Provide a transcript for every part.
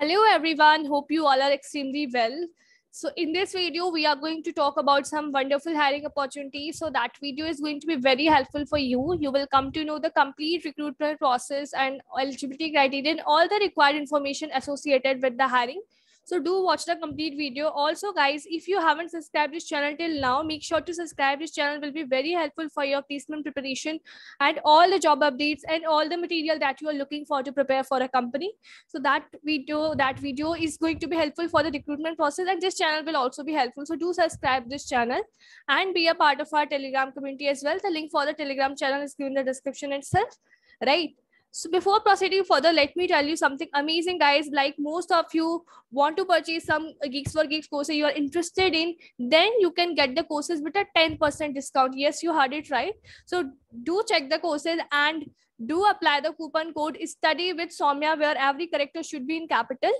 Hello everyone, hope you all are extremely well. So in this video, we are going to talk about some wonderful hiring opportunities. So that video is going to be very helpful for you. You will come to know the complete recruitment process and eligibility criteria and all the required information associated with the hiring. So do watch the complete video. Also guys, if you haven't subscribed this channel till now, make sure to subscribe. This channel will be very helpful for your placement preparation and all the job updates and all the material that you are looking for to prepare for a company. So that video is going to be helpful for the recruitment process, and this channel will also be helpful. So do subscribe this channel and be a part of our Telegram community as well. The link for the Telegram channel is given in the description itself, right? So before proceeding further, let me tell you something amazing, guys. Like most of you want to purchase some Geeks for Geeks course you are interested in, then you can get the courses with a 10% discount. Yes, you heard it right. So do check the courses and do apply the coupon code study with Soumya, where every character should be in capital.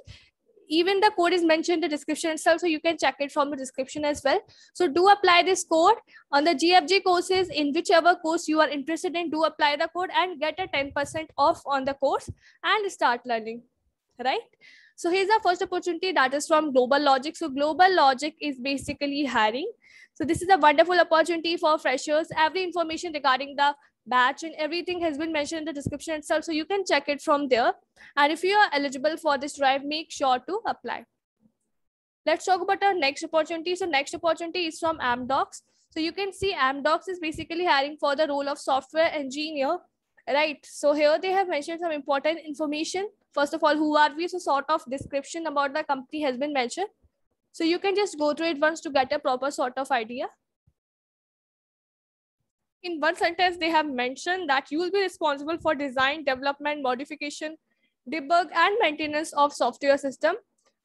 Even the code is mentioned in the description itself, so you can check it from the description as well. So do apply this code on the GFG courses. In whichever course you are interested in, do apply the code and get a 10% off on the course and start learning, right? So here's our first opportunity, that is from Global Logic. So Global Logic is basically hiring. So this is a wonderful opportunity for freshers. Every information regarding the batch and everything has been mentioned in the description itself, so you can check it from there. And if you are eligible for this drive, make sure to apply. Let's talk about our next opportunity. So next opportunity is from Amdocs. So you can see Amdocs is basically hiring for the role of software engineer, right? So here they have mentioned some important information. First of all, who are we? So sort of description about the company has been mentioned. So you can just go through it once to get a proper sort of idea. In one sentence, they have mentioned that you will be responsible for design, development, modification, debug, and maintenance of software system.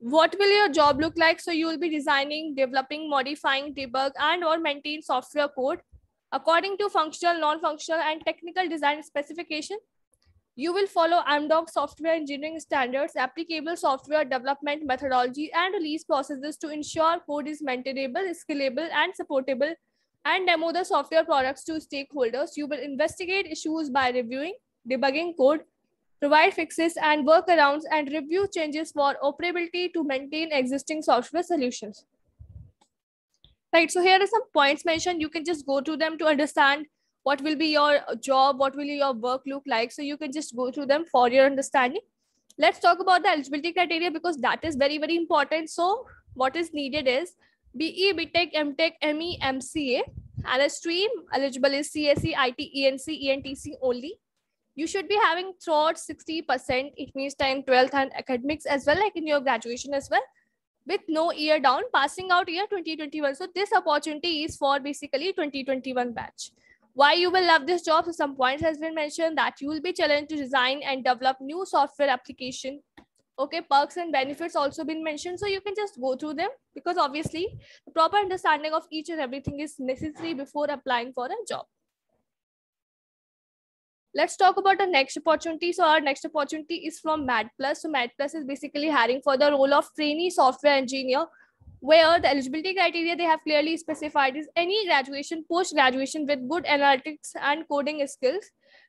What will your job look like? So you will be designing, developing, modifying, debug, and or maintain software code according to functional, non-functional, and technical design specification. You will follow Amdocs software engineering standards, applicable software development methodology, and release processes to ensure code is maintainable, scalable, and supportable, and demo the software products to stakeholders. You will investigate issues by reviewing, debugging code, provide fixes and workarounds, and review changes for operability to maintain existing software solutions. Right, so here are some points mentioned. You can just go through them to understand what will be your job, what will your work look like. So you can just go through them for your understanding. Let's talk about the eligibility criteria, because that is very, very important. So what is needed is BE, BTech, MTech, ME, MCA, and a stream eligible is CSE, IT, ENC, ENTC only. You should be having throughout 60%. It means 10, 12th and academics as well, like in your graduation as well, with no year down, passing out year 2021. So this opportunity is for basically 2021 batch. Why you will love this job? So some points has been mentioned that you will be challenged to design and develop new software application. Okay, perks and benefits also been mentioned. So you can just go through them, because obviously the proper understanding of each and everything is necessary before applying for a job. Let's talk about the next opportunity. So our next opportunity is from MadPlus. So MadPlus is basically hiring for the role of trainee software engineer, where the eligibility criteria they have clearly specified is any graduation, post-graduation with good analytics and coding skills,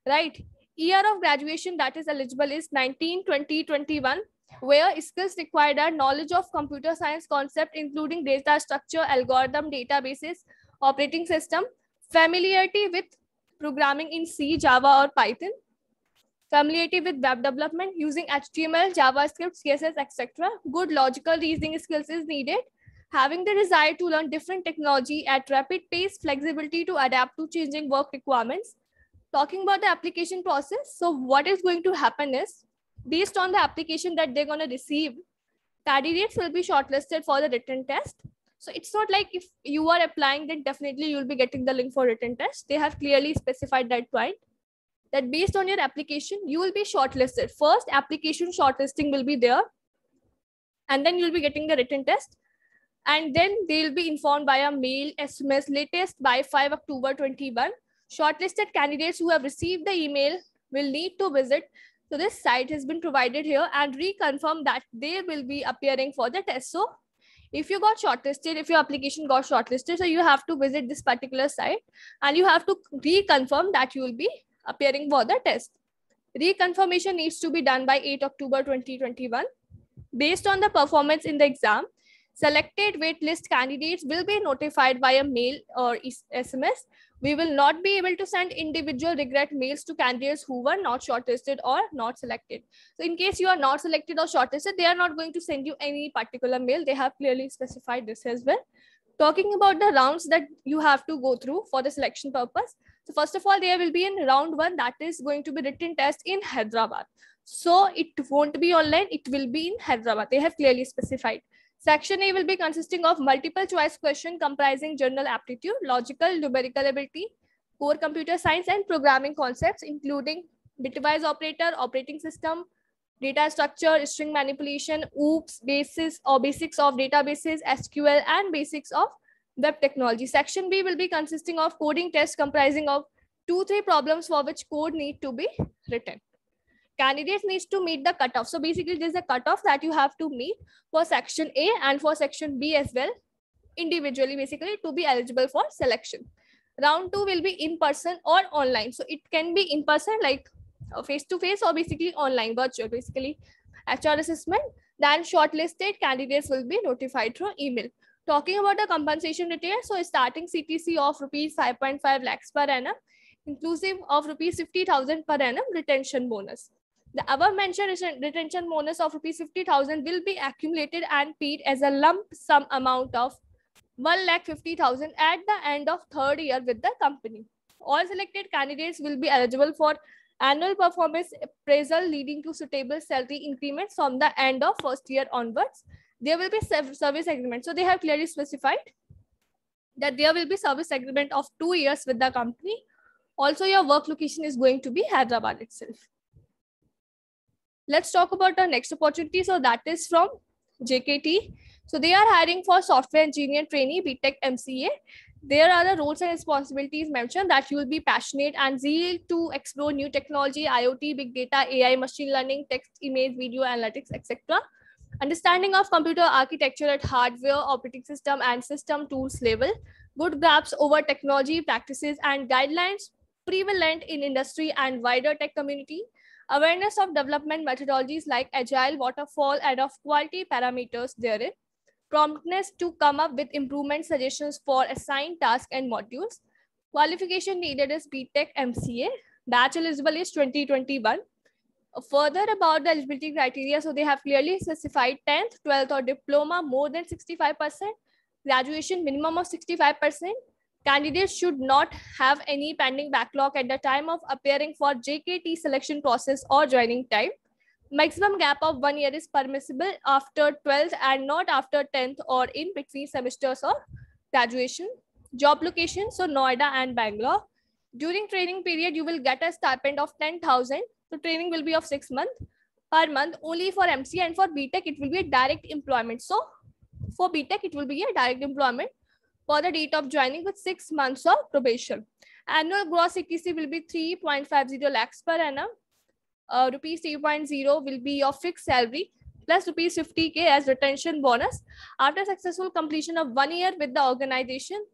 right? Year of graduation that is eligible is 19, 20, 21, where skills required are knowledge of computer science concept, including data structure, algorithm, databases, operating system, familiarity with programming in C, Java, or Python, familiarity with web development using HTML, JavaScript, CSS, etc. Good logical reasoning skills is needed. Having the desire to learn different technology at rapid pace, flexibility to adapt to changing work requirements. Talking about the application process. So what is going to happen is, based on the application that they're going to receive, candidates will be shortlisted for the written test. So it's not like if you are applying, then definitely you'll be getting the link for written test. They have clearly specified that point, that based on your application, you will be shortlisted. First, application shortlisting will be there, and then you'll be getting the written test. And then they'll be informed by a mail, SMS, latest by 5 October 21. Shortlisted candidates who have received the email will need to visit. So this site has been provided here and reconfirm that they will be appearing for the test. So if you got shortlisted, if your application got shortlisted, so you have to visit this particular site and you have to reconfirm that you will be appearing for the test. Reconfirmation needs to be done by 8 October 2021. Based on the performance in the exam, selected waitlist candidates will be notified via mail or SMS. We will not be able to send individual regret mails to candidates who were not shortlisted or not selected. So in case you are not selected or shortlisted, they are not going to send you any particular mail. They have clearly specified this as well. Talking about the rounds that you have to go through for the selection purpose. So first of all, there will be in round 1, that is going to be written test in Hyderabad. So it won't be online, it will be in Hyderabad. They have clearly specified. Section A will be consisting of multiple choice question comprising general aptitude, logical, numerical ability, core computer science, and programming concepts, including bitwise operator, operating system, data structure, string manipulation, OOPS, basics of databases, SQL, and basics of web technology. Section B will be consisting of coding tests comprising of 2-3 problems for which code need to be written. Candidates needs to meet the cutoff. So basically, there's a cutoff that you have to meet for section A and for section B as well, individually, basically, to be eligible for selection. Round 2 will be in person or online. So it can be in person, like face-to-face, or basically online, virtual, basically HR assessment. Then shortlisted candidates will be notified through email. Talking about the compensation details, so starting CTC of rupees 5.5 lakhs per annum, inclusive of rupees 50,000 per annum retention bonus. The above mentioned retention bonus of rupees 50,000 will be accumulated and paid as a lump sum amount of 1,50,000 at the end of 3rd year with the company. All selected candidates will be eligible for annual performance appraisal leading to suitable salary increments from the end of 1st year onwards. There will be service agreement. So they have clearly specified that there will be service agreement of 2 years with the company. Also, your work location is going to be Hyderabad itself. Let's talk about our next opportunity. So that is from JKT. So they are hiring for software engineer trainee, BTech MCA. There are the roles and responsibilities mentioned that you will be passionate and zeal to explore new technology, IoT, big data, AI, machine learning, text, image, video analytics, etc. Understanding of computer architecture at hardware, operating system, and system tools level. Good grasp over technology practices and guidelines prevalent in industry and wider tech community. Awareness of development methodologies like agile, waterfall, and of quality parameters therein. Promptness to come up with improvement suggestions for assigned tasks and modules. Qualification needed is BTech MCA. Batch eligible is 2021. Further about the eligibility criteria, so they have clearly specified 10th, 12th, or diploma more than 65%, graduation minimum of 65%. Candidates should not have any pending backlog at the time of appearing for JKT selection process or joining time. Maximum gap of 1 year is permissible after 12th and not after 10th or in between semesters or graduation. Job location, so Noida and Bangalore. During training period, you will get a stipend of 10,000. So training will be of 6 months per month only for MC, and for BTech, it will be a direct employment. So for BTech, it will be a direct employment for the date of joining with 6 months of probation. Annual gross CTC will be 3.50 lakhs per annum. Rupees 3.0 will be your fixed salary plus rupees 50K as retention bonus. After successful completion of 1 year with the organization,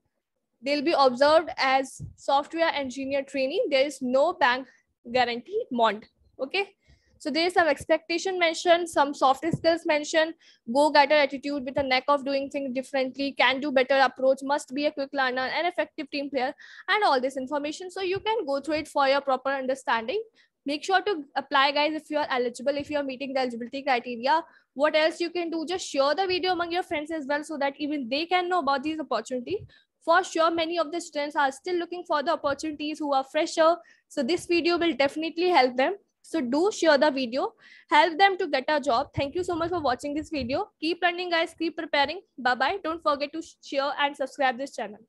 they'll be observed as software engineer trainee. There is no bank guarantee bond. Okay. So there is some expectation mentioned, some soft skills mentioned, go-getter attitude with a knack of doing things differently, can do better approach, must be a quick learner, an effective team player, and all this information. So you can go through it for your proper understanding. Make sure to apply, guys, if you are eligible, if you are meeting the eligibility criteria. What else you can do? Just share the video among your friends as well so that even they can know about these opportunities. For sure, many of the students are still looking for the opportunities who are fresher. So this video will definitely help them. So do share the video, help them to get a job. Thank you so much for watching this video. Keep learning, guys. Keep preparing. Bye-bye. Don't forget to share and subscribe this channel.